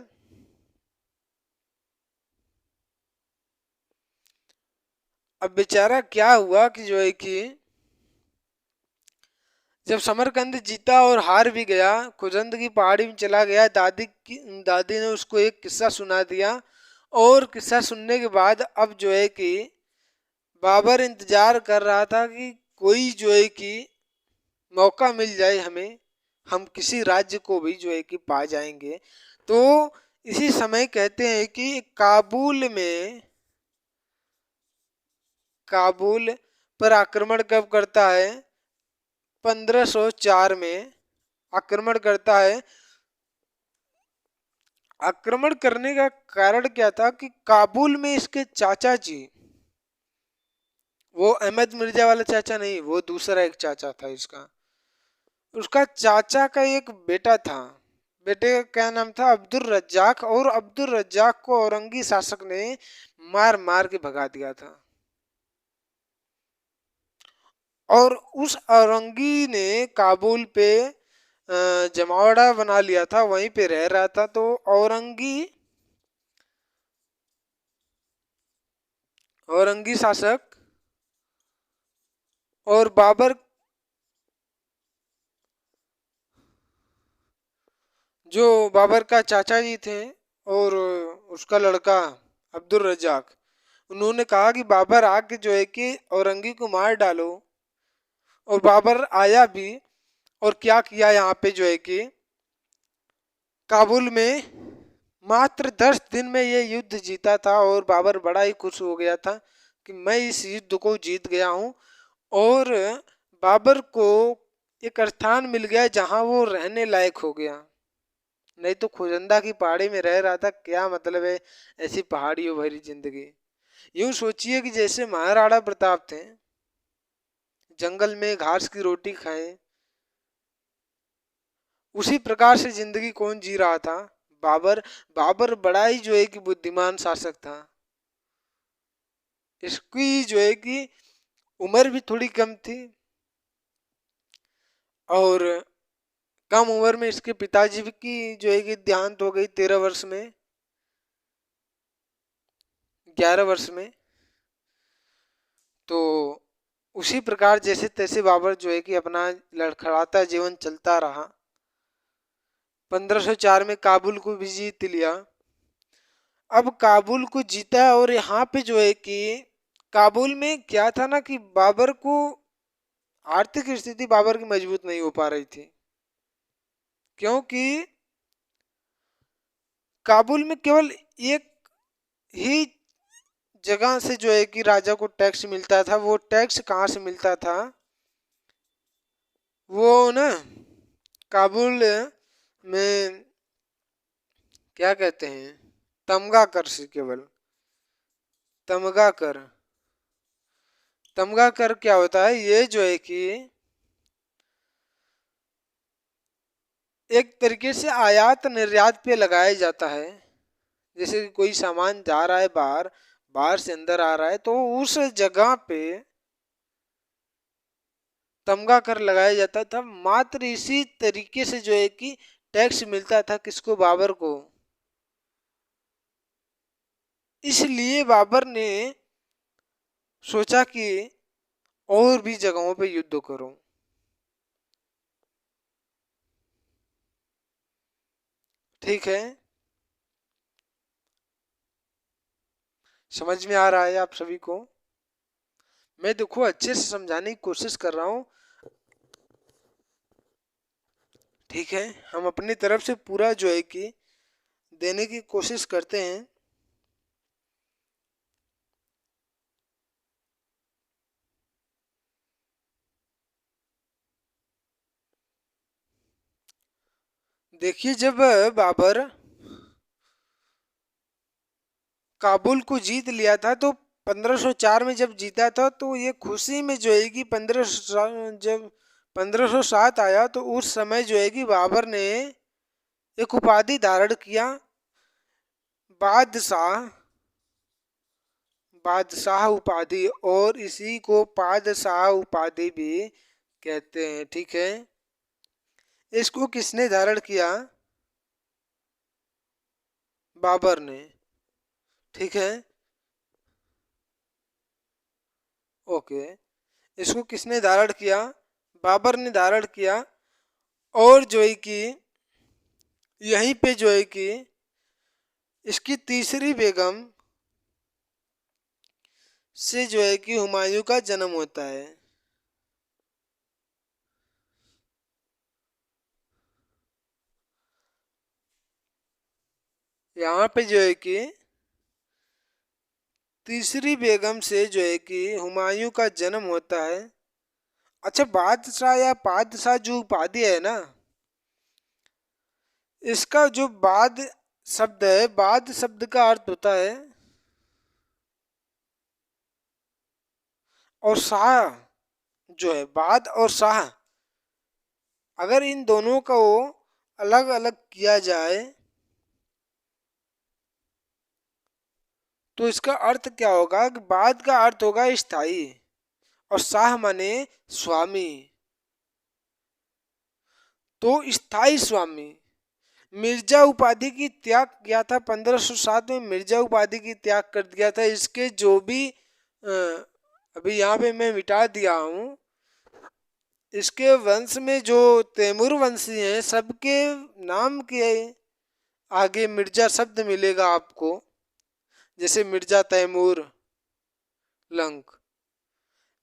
अब बेचारा क्या हुआ कि जो है कि जब समरकंद जीता और हार भी गया, खुजंद की पहाड़ी में चला गया, दादी ने उसको एक किस्सा सुना दिया। और किस्सा सुनने के बाद अब जो है कि बाबर इंतजार कर रहा था कि कोई जो है कि मौका मिल जाए हमें, हम किसी राज्य को भी जो है कि पा जाएंगे। तो इसी समय कहते हैं कि काबुल पर आक्रमण कब करता है? 1504 में आक्रमण करता है। आक्रमण करने का कारण क्या था कि काबुल में इसके चाचा जी, वो अहमद मिर्जा वाला चाचा नहीं, वो दूसरा एक चाचा था इसका, उसका चाचा का एक बेटा था। बेटे का क्या नाम था? अब्दुल रज्जाक। और अब्दुल रज्जाक को औरंगी शासक ने मार मार के भगा दिया था। और उस औरंगी ने काबुल पे जमावड़ा बना लिया था, वहीं पे रह रहा था। तो औरंगी शासक और बाबर, जो बाबर का चाचा जी थे और उसका लड़का अब्दुल रज्जाक, उन्होंने कहा कि बाबर आके जो है कि औरंगी को मार डालो। और बाबर आया भी, और क्या किया यहाँ पे जो है कि काबुल में मात्र 10 दिन में ये युद्ध जीता था। और बाबर बड़ा ही खुश हो गया था कि मैं इस युद्ध को जीत गया हूँ। और बाबर को एक स्थान मिल गया जहां वो रहने लायक हो गया। नहीं तो खुजंदा की पहाड़ी में रह रहा था, क्या मतलब है ऐसी पहाड़ियों भरी जिंदगी। यूं सोचिए कि जैसे महाराणा प्रताप थे, जंगल में घास की रोटी खाएं, उसी प्रकार से जिंदगी कौन जी रहा था? बाबर। बाबर बड़ा ही जो है कि बुद्धिमान शासक था। इसकी जो है कि उम्र भी थोड़ी कम थी, और कम उम्र में इसके पिताजी की जो है कि देहांत हो गई 13 वर्ष में, 11 वर्ष में। तो उसी प्रकार जैसे तैसे बाबर जो है कि अपना लड़खड़ाता जीवन चलता रहा। 1504 में काबुल को भी जीत लिया। अब काबुल को जीता, और यहाँ पे जो है कि काबुल में क्या था ना कि बाबर को आर्थिक स्थिति बाबर की मजबूत नहीं हो पा रही थी, क्योंकि काबुल में केवल एक ही जगह से जो है कि राजा को टैक्स मिलता था। वो टैक्स कहाँ से मिलता था? वो ना काबुल में क्या कहते हैं, तमगा कर से, केवल तमगा कर। तमगा कर क्या होता है? ये जो है कि एक तरीके से आयात निर्यात पे लगाया जाता है। जैसे कि कोई सामान जा रहा है बाहर, बाहर से अंदर आ रहा है, तो उस जगह पे तमगा कर लगाया जाता था। मात्र इसी तरीके से जो है कि टैक्स मिलता था किसको? बाबर को। इसलिए बाबर ने सोचा कि और भी जगहों पे युद्ध करूं। ठीक है, समझ में आ रहा है आप सभी को? मैं देखो अच्छे से समझाने की कोशिश कर रहा हूँ। ठीक है, हम अपनी तरफ से पूरा जो है कि देने की कोशिश करते हैं। देखिए, जब बाबर काबुल को जीत लिया था तो 1504 में जब जीता था, तो ये खुशी में जो है कि 1507 आया तो उस समय जो है कि बाबर ने एक उपाधि धारण किया, बादशाह। बादशाह उपाधि, और इसी को पादशाह उपाधि भी कहते हैं। ठीक है, इसको किसने धारण किया? बाबर ने। ठीक है, ओके। इसको किसने धारण किया? बाबर ने धारण किया। और जो है कि यहीं पे जो है कि इसकी तीसरी बेगम से जो है कि हुमायूं का जन्म होता है। यहाँ पे जो है कि तीसरी बेगम से जो है कि हुमायूं का जन्म होता है। अच्छा, बादशाह या पादशाह जो उपाधि है ना, इसका जो बाद शब्द है, बाद शब्द का अर्थ होता है और शाह। जो है बाद और शाह, अगर इन दोनों को अलग अलग किया जाए तो इसका अर्थ क्या होगा? कि बाद का अर्थ होगा स्थाई और शाह माने स्वामी। तो स्थाई स्वामी। मिर्जा उपाधि की त्याग किया था 1507 में, मिर्जा उपाधि की त्याग कर दिया था। इसके जो भी अभी यहाँ पे मैं मिटा दिया हूँ, इसके वंश में जो तैमूर वंशी हैं, सबके नाम के आगे मिर्जा शब्द मिलेगा आपको। जैसे मिर्जा तैमूर लंक,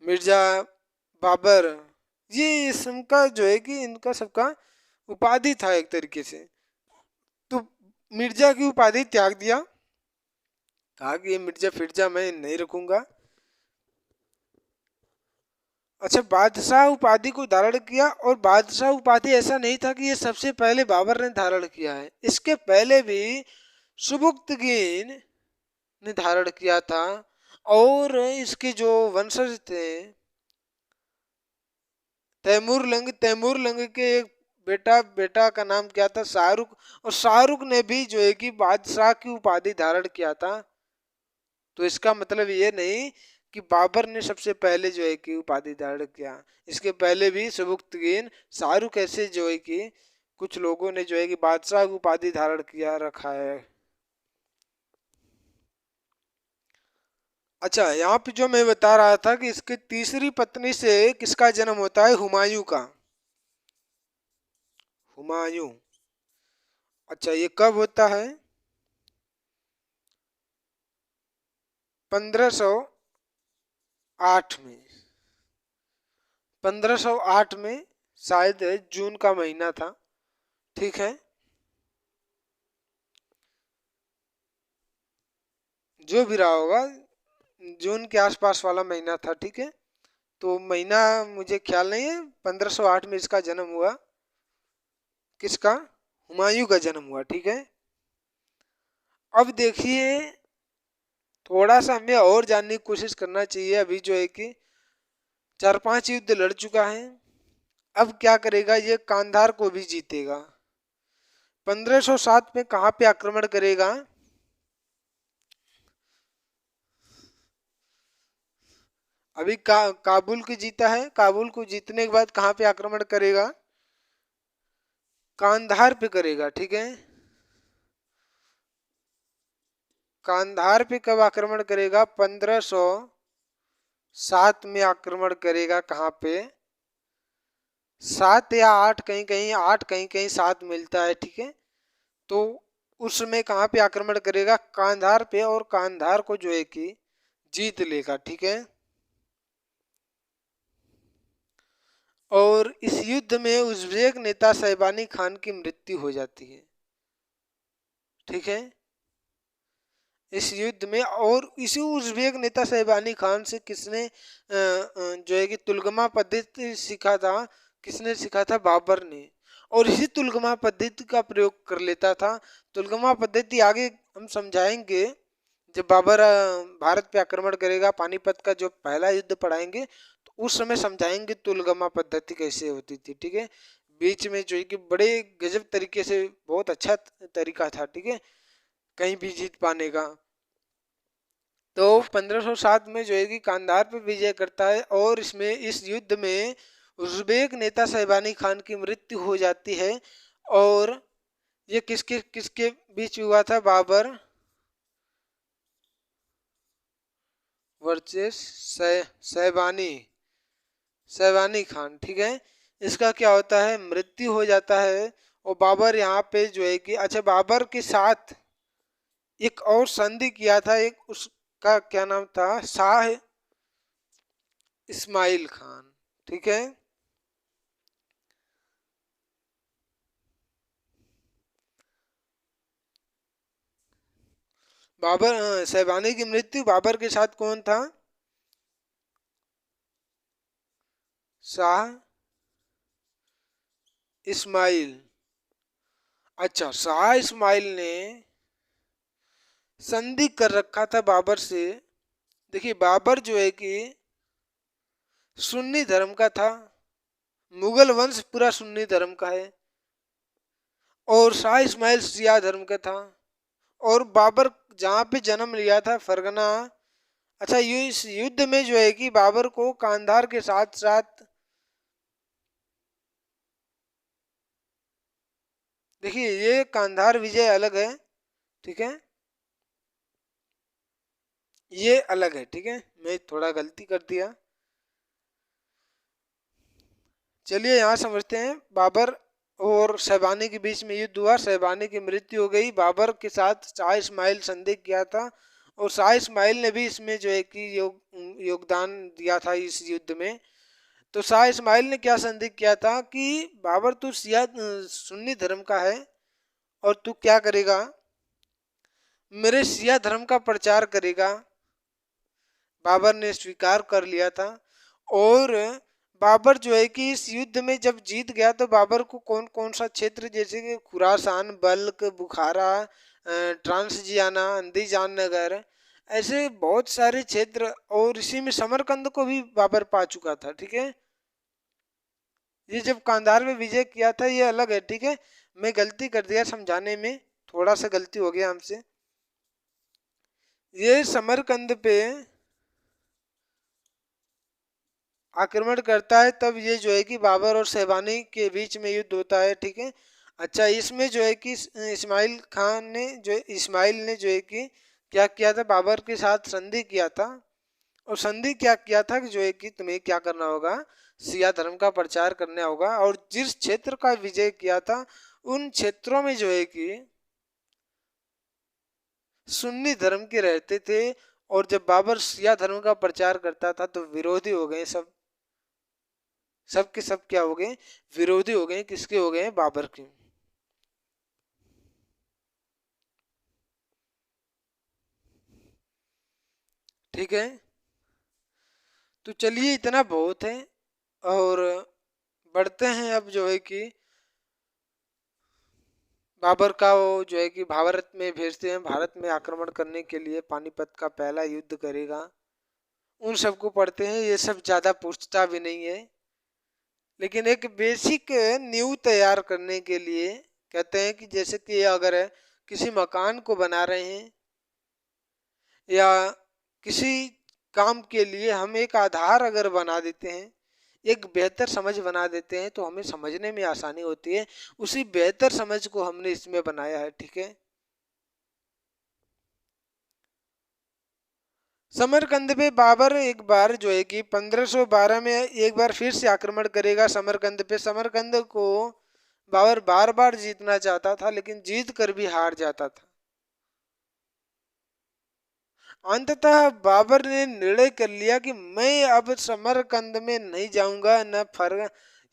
मिर्जा बाबर, ये इसका जो है कि इनका सबका उपाधि था एक तरीके से। तो मिर्जा की उपाधि त्याग दिया, कहा कि ये मिर्जा फिर्जा मैं नहीं रखूंगा। अच्छा, बादशाह उपाधि को धारण किया। और बादशाह उपाधि ऐसा नहीं था कि ये सबसे पहले बाबर ने धारण किया है, इसके पहले भी सुबुक्तगीन ने धारण किया था। और इसके जो वंशज थे, तैमूर लंग के एक बेटा बेटा का नाम क्या था? शाहरुख। और शाहरुख ने भी जो है कि बादशाह की उपाधि धारण किया था। तो इसका मतलब ये नहीं कि बाबर ने सबसे पहले जो है कि उपाधि धारण किया। इसके पहले भी सुबुक्तगीन, शाहरुख ऐसे जो है कि कुछ लोगों ने जो है कि बादशाह की उपाधि धारण किया रखा है। अच्छा, यहाँ पे जो मैं बता रहा था कि इसकी तीसरी पत्नी से किसका जन्म होता है? हुमायूं का। हुमायूं। अच्छा, ये कब होता है? 1508 में। 1508 में, शायद जून का महीना था। ठीक है, जो भी रहा होगा, जून के आसपास वाला महीना था, ठीक है। तो महीना मुझे ख्याल नहीं है, 1508 में इसका जन्म हुआ। किसका? हुमायूं का जन्म हुआ, ठीक है। अब देखिए, थोड़ा सा हमें और जानने की कोशिश करना चाहिए। अभी जो है कि 4-5 युद्ध लड़ चुका है, अब क्या करेगा ये? कांधार को भी जीतेगा। 1507 में कहाँ पे आक्रमण करेगा? अभी काबुल की जीता है, काबुल को जीतने के बाद कहाँ पे आक्रमण करेगा? कांधार पे करेगा, ठीक है। कांधार पे कब आक्रमण करेगा? 1507 में आक्रमण करेगा। कहाँ पे? 7 या 8, कहीं कहीं 8, कहीं कहीं 7 मिलता है, ठीक है। तो उसमें कहाँ पे आक्रमण करेगा? कांधार पे, और कांधार को जो है कि जीत लेगा, ठीक है। और इस युद्ध में उज़्बेक नेता शैबानी खान की मृत्यु हो जाती है, ठीक है, इस युद्ध में। और इसी उज़्बेक नेता शैबानी खान से किसने जो है कि तुलगमा पद्धति सीखा था? किसने सीखा था? बाबर ने। और इसी तुलगमा पद्धति का प्रयोग कर लेता था। तुलगमा पद्धति आगे हम समझाएंगे, जब बाबर भारत पे आक्रमण करेगा, पानीपत का जो पहला युद्ध पढ़ाएंगे, तो उस समय समझाएंगे तुलगमा पद्धति कैसे होती थी, ठीक है। बीच में जो है कि बड़े गजब तरीके से, बहुत अच्छा तरीका था, ठीक है, कहीं भी जीत पाने का। तो 1507 में जो है कि कांधार पे विजय करता है, और इसमें, इस युद्ध में उज़्बेक नेता शैबानी खान की मृत्यु हो जाती है। और ये किसके किसके बीच हुआ था? बाबर वर्सेस शैबानी शैबानी खान, ठीक है। इसका क्या होता है? मृत्यु हो जाता है। और बाबर यहाँ पे जो है कि, अच्छा, बाबर के साथ एक और संधि किया था, एक, उसका क्या नाम था? शाह इस्माइल खान, ठीक है। बाबर शैबानी की मृत्यु, बाबर के साथ कौन था? शाह इस्माइल। अच्छा, शाह इस्माइल ने संधि कर रखा था बाबर से। देखिए, बाबर जो है कि सुन्नी धर्म का था, मुगल वंश पूरा सुन्नी धर्म का है, और शाह इस्माइल शिया धर्म का था। और बाबर जहाँ पे जन्म लिया था, फरगना। अच्छा, ये इस युद्ध में जो है कि बाबर को कांधार के साथ साथ, देखिए, ये कांधार विजय अलग है, ठीक है, ये अलग है, ठीक है। मैं थोड़ा गलती कर दिया। चलिए यहाँ समझते हैं। बाबर और शैबानी के बीच में युद्ध हुआ, शैबानी की मृत्यु हो गई, बाबर के साथ शाह इस्माइल संधि किया था। और शाह इस्माइल ने भी इसमें जो है कि योगदान दिया था इस युद्ध में। तो शाह इस्माइल ने क्या संधि किया था कि बाबर, तू शिया सुन्नी धर्म का है, और तू क्या करेगा? मेरे शिया धर्म का प्रचार करेगा। बाबर ने स्वीकार कर लिया था। और बाबर जो है कि इस युद्ध में जब जीत गया, तो बाबर को कौन कौन सा क्षेत्र, जैसे कि खुरासान, बल्ख, बुखारा, ट्रांसजियाना, अंदीजान नगर, ऐसे बहुत सारे क्षेत्र, और इसी में समरकंद को भी बाबर पा चुका था, ठीक है। ये जब कांधार में विजय किया था, ये अलग है, ठीक है। मैं गलती कर दिया समझाने में, थोड़ा सा गलती हो गया हमसे। ये समरकंद पे आक्रमण करता है, तब ये जो है कि बाबर और शैबानी के बीच में युद्ध होता है, ठीक है। अच्छा, इसमें जो है कि इस्माइल ने जो है कि क्या किया था? बाबर के साथ संधि किया था। और संधि क्या किया था कि जो है कि तुम्हें क्या करना होगा? सिया धर्म का प्रचार करना होगा। और जिस क्षेत्र का विजय किया था, उन क्षेत्रों में जो है कि सुन्नी धर्म के रहते थे। और जब बाबर सिया धर्म का प्रचार करता था, तो विरोधी हो गए सब, सब के सब क्या हो गए? विरोधी हो गए। किसके हो गए? बाबर के। ठीक है, तो चलिए इतना बहुत है। और बढ़ते हैं अब जो है कि बाबर का वो जो है कि भारत में भेजते हैं, भारत में आक्रमण करने के लिए, पानीपत का पहला युद्ध करेगा। उन सबको पढ़ते हैं, ये सब ज़्यादा पूछता भी नहीं है, लेकिन एक बेसिक नींव तैयार करने के लिए कहते हैं कि जैसे कि अगर किसी मकान को बना रहे हैं या किसी काम के लिए हम एक आधार अगर बना देते हैं, एक बेहतर समझ बना देते हैं, तो हमें समझने में आसानी होती है। उसी बेहतर समझ को हमने इसमें बनाया है। ठीक है, समरकंद पे बाबर एक बार जो है कि 1512 में एक बार फिर से आक्रमण करेगा समरकंद पे। समरकंद को बाबर बार बार जीतना चाहता था, लेकिन जीत कर भी हार जाता था। अंततः बाबर ने निर्णय कर लिया कि मैं अब समरकंद में नहीं जाऊंगा, न फर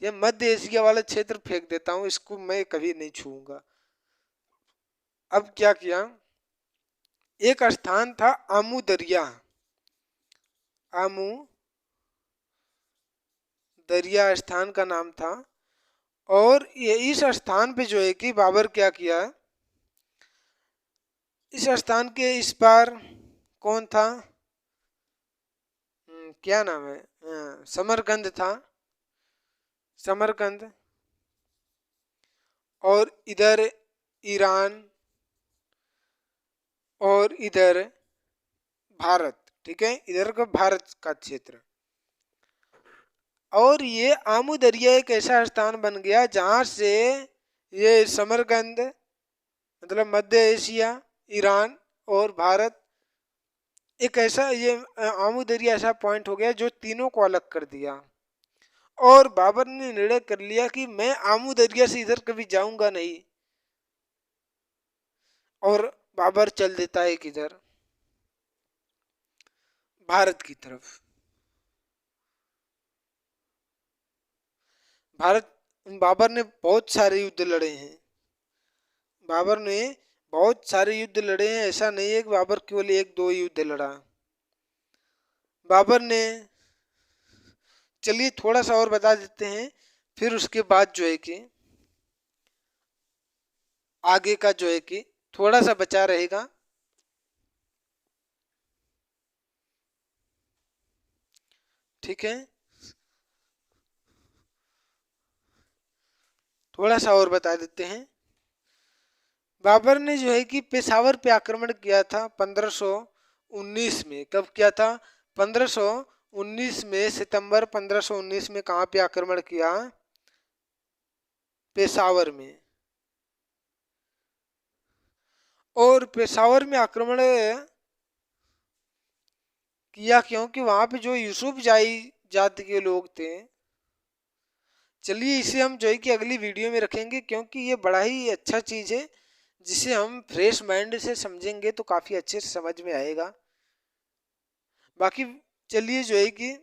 ये मध्य एशिया वाला क्षेत्र फेंक देता हूँ, इसको मैं कभी नहीं छूऊंगा। अब क्या किया, एक स्थान था आमू दरिया, आमू दरिया स्थान का नाम था। और ये इस स्थान पे जो है कि बाबर क्या किया, इस स्थान के इस पार कौन था, क्या नाम है, समरकंद था, समरकंद। और इधर ईरान और इधर भारत। ठीक है, इधर का भारत का क्षेत्र। और ये आमू दरिया एक ऐसा स्थान बन गया जहां से ये समरकंद, मतलब मध्य एशिया, ईरान और भारत, एक ऐसा ये आमू दरिया ऐसा पॉइंट हो गया जो तीनों को अलग कर दिया। और बाबर ने निर्णय कर लिया कि मैं आमू दरिया से इधर कभी जाऊंगा नहीं। और बाबर चल देता है किधर, भारत की तरफ। भारत, बाबर ने बहुत सारे युद्ध लड़े हैं, बाबर ने बहुत सारे युद्ध लड़े हैं। ऐसा नहीं है कि बाबर केवल एक दो युद्ध लड़ा। बाबर ने, चलिए थोड़ा सा और बता देते हैं, फिर उसके बाद जो है कि आगे का जो है कि थोड़ा सा बचा रहेगा। ठीक है, थोड़ा सा और बता देते हैं। बाबर ने जो है कि पेशावर पे आक्रमण किया था 1519 में। कब किया था, 1519 में, सितंबर 1519 में। कहाँ पे आक्रमण किया, पेशावर में। और पेशावर में आक्रमण किया क्योंकि वहां पे जो यूसुफ जाई जाति के लोग थे। चलिए इसे हम जो है कि अगली वीडियो में रखेंगे, क्योंकि ये बड़ा ही अच्छा चीज़ है, जिसे हम फ्रेश माइंड से समझेंगे तो काफ़ी अच्छे से समझ में आएगा। बाकी चलिए जो है कि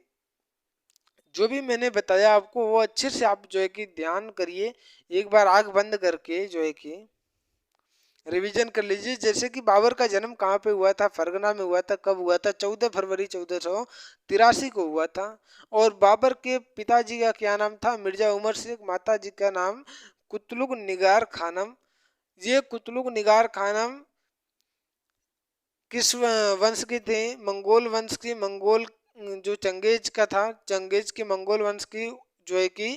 जो भी मैंने बताया आपको वो अच्छे से आप जो है कि ध्यान करिए, एक बार आंख बंद करके जो है कि रिवीजन कर लीजिए। जैसे कि बाबर का जन्म कहाँ पे हुआ था, फरगना में हुआ था। कब हुआ था, 14 फरवरी 1483 को हुआ था। और बाबर के पिताजी का क्या नाम था, मिर्जा उमर शेख। माता जी का नाम कुतलुग निगार खानम। ये कुतलुग निगार खानम किस वंश के थे, मंगोल वंश की। मंगोल जो चंगेज का था, चंगेज के मंगोल वंश की जो है कि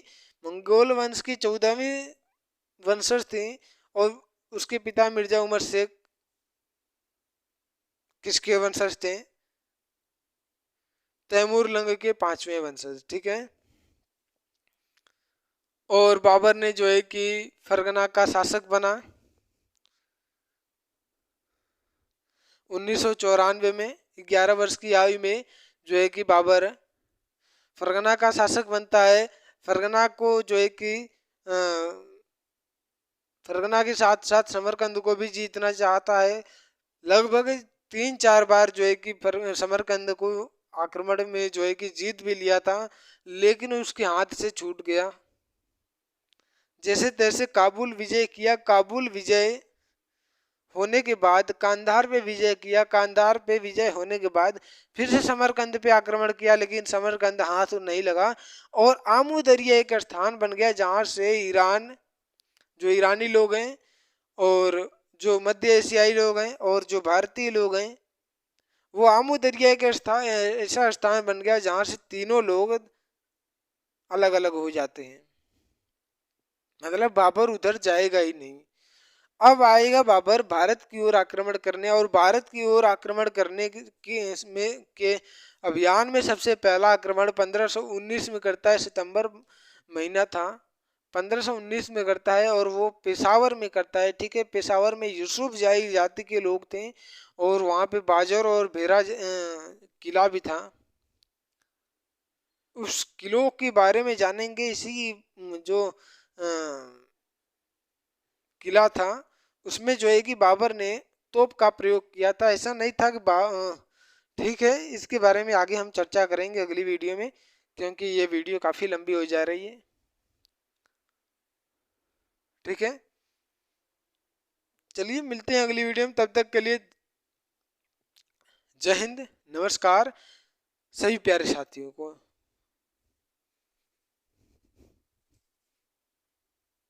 मंगोल वंश की 14वीं वंशज थी। और उसके पिता मिर्जा उमर शेख किसके वंशज थे, तैमूर लंग के 5वें वंशज। ठीक है, और बाबर ने जो है कि फरगना का शासक बना 1994 में। 11 वर्ष की आयु में जो है कि बाबर फरगना का शासक बनता है। फरगना को जो है कि फरगना के साथ साथ समरकंद को भी जीतना चाहता है। लगभग 3-4 बार जो है कि समरकंद को आक्रमण में जो है कि जीत भी लिया था, लेकिन उसके हाथ से छूट गया। जैसे तैसे काबुल विजय किया। काबुल विजय होने के बाद कांधार पे विजय किया। कांधार पे विजय होने के बाद फिर से समरकंद पे आक्रमण किया, लेकिन समरकंद हाथ नहीं लगा और आमू दरिया एक स्थान बन गया जहां से ईरान, जो ईरानी लोग हैं और जो मध्य एशियाई लोग हैं और जो भारतीय लोग हैं, वो आमू दरिया एक ऐसा स्थान बन गया जहां से तीनों लोग अलग अलग हो जाते हैं। मतलब बाबर उधर जाएगा ही नहीं। अब आएगा बाबर भारत की ओर आक्रमण करने, और भारत की ओर आक्रमण करने इसमें के अभियान में सबसे पहला आक्रमण 1519 में करता है। सितंबर महीना था, 1519 में करता है और वो पेशावर में करता है। ठीक है, पेशावर में यूसुफ जाई जाति के लोग थे और वहाँ पे बाजर और भेरा किला भी था। उस किलों के बारे में जानेंगे। इसी जो किला था उसमें जो है कि बाबर ने तोप का प्रयोग किया था। ऐसा नहीं था कि ठीक है, इसके बारे में आगे हम चर्चा करेंगे अगली वीडियो में, क्योंकि ये वीडियो काफ़ी लंबी हो जा रही है। ठीक है, चलिए मिलते हैं अगली वीडियो में, तब तक के लिए जय हिंद, नमस्कार सभी प्यारे साथियों को।